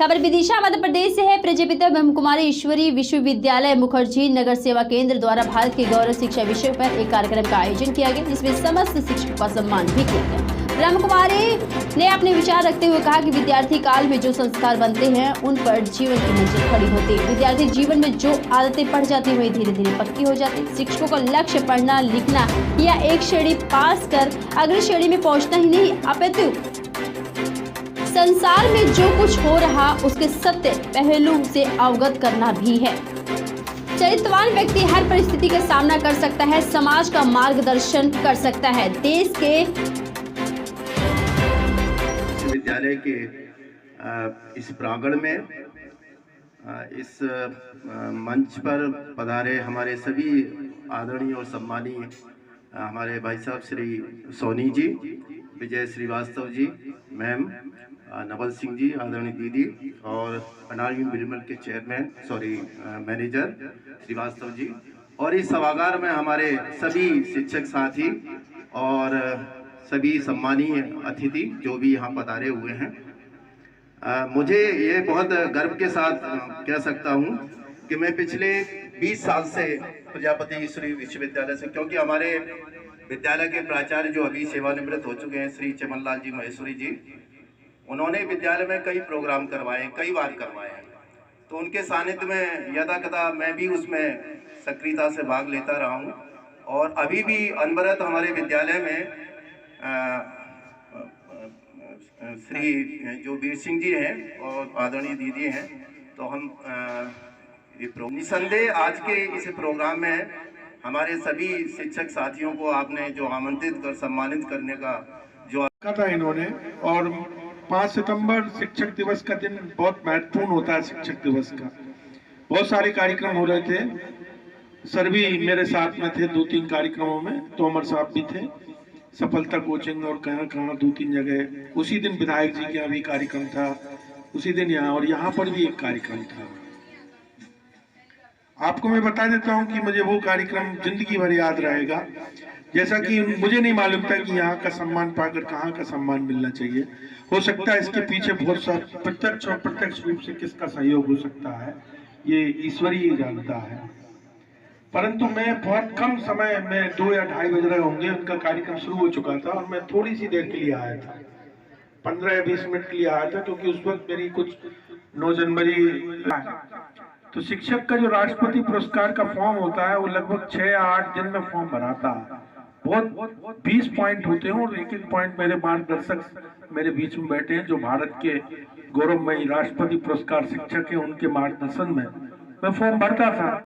खबर विदिशा मध्य प्रदेश से है। प्रजापिता ब्रह्मकुमारी ईश्वरी विश्वविद्यालय मुखर्जी नगर सेवा केंद्र द्वारा भारत के गौरव शिक्षा विषय पर एक कार्यक्रम का आयोजन किया गया, जिसमें समस्त शिक्षकों का सम्मान भी किया गया। ब्रह्मकुमारी ने अपने विचार रखते हुए कहा कि विद्यार्थी काल में जो संस्कार बनते हैं उन पर जीवन की मंजिल खड़ी होती है। विद्यार्थी जीवन में जो आदतें पड़ जाती है वही धीरे धीरे पक्की हो जाती है। शिक्षकों का लक्ष्य पढ़ना लिखना या एक श्रेणी पास कर अगली श्रेणी में पहुँचना ही नहीं, अपितु संसार में जो कुछ हो रहा उसके सत्य पहलू से अवगत करना भी है। चरित्रवान व्यक्ति हर परिस्थिति का सामना कर सकता है, समाज का मार्गदर्शन कर सकता है। देश के विश्वविद्यालय के इस प्रांगण में इस मंच पर पधारे हमारे सभी आदरणीय और सम्मानीय हमारे भाई साहब श्री सोनी जी, विजय श्रीवास्तव जी, मैम नवल सिंह जी, आदरणीय दीदी और अनार्यन बिरमल के चेयरमैन मैनेजर श्रीवास्तव जी, और इस सभागार में हमारे सभी शिक्षक साथी और सभी सम्मानीय अतिथि जो भी यहाँ पधारे हुए हैं। मुझे ये बहुत गर्व के साथ कह सकता हूँ कि मैं पिछले 20 साल से प्रजापति ईश्वरी विश्वविद्यालय से, क्योंकि हमारे विद्यालय के प्राचार्य जो अभी सेवानिवृत्त हो चुके हैं श्री चमनलाल जी महेश्वरी जी, उन्होंने विद्यालय में कई प्रोग्राम करवाए, कई बार करवाए हैं, तो उनके सानिध्य में यदा कदा मैं भी उसमें सक्रियता से भाग लेता रहा हूँ। और अभी भी अनवरत हमारे विद्यालय में श्री जो वीर सिंह जी हैं और आदरणीय दीदी हैं, तो हम निसंदेह आज के इस प्रोग्राम में हमारे सभी शिक्षक साथियों को आपने जो आमंत्रित कर सम्मानित करने का जो था इन्होंने। और 5 सितंबर शिक्षक दिवस का दिन बहुत महत्वपूर्ण होता है। शिक्षक दिवस का बहुत सारे कार्यक्रम हो रहे थे, सर भी मेरे साथ में थे 2-3 कार्यक्रमों में, तोमर साहब भी थे, सफलता कोचिंग और कहाँ 2-3 जगह। उसी दिन विधायक जी के यहाँ भी कार्यक्रम था, उसी दिन यहाँ, और यहाँ पर भी एक कार्यक्रम था। आपको मैं बता देता हूँ कि मुझे वो कार्यक्रम जिंदगी भर याद रहेगा। जैसा कि मुझे नहीं मालूम था कि यहाँ का सम्मान पाकर कहाँ का सम्मान मिलना चाहिए। हो सकता है इसके पीछे बहुत सा प्रत्यक्ष और अप्रत्यक्ष रूप से किसका सहयोग हो सकता है, ये ईश्वर ही जानता है। परंतु मैं बहुत कम समय में 2 या 2:30 बज रहे होंगे, उनका कार्यक्रम शुरू हो चुका था और मैं थोड़ी सी देर के लिए आया था, 15 या 20 मिनट के लिए आया था, क्योंकि उस वक्त मेरी कुछ 9 जनवरी तो शिक्षक का जो राष्ट्रपति पुरस्कार का फॉर्म होता है वो लगभग 6 या 8 दिन में फॉर्म भराता है। बहुत 20 पॉइंट होते हैं और एक पॉइंट मेरे मार्गदर्शक मेरे बीच में बैठे हैं जो भारत के गौरवमयी राष्ट्रपति पुरस्कार शिक्षक हैं, उनके मार्गदर्शन में मैं फॉर्म भरता था।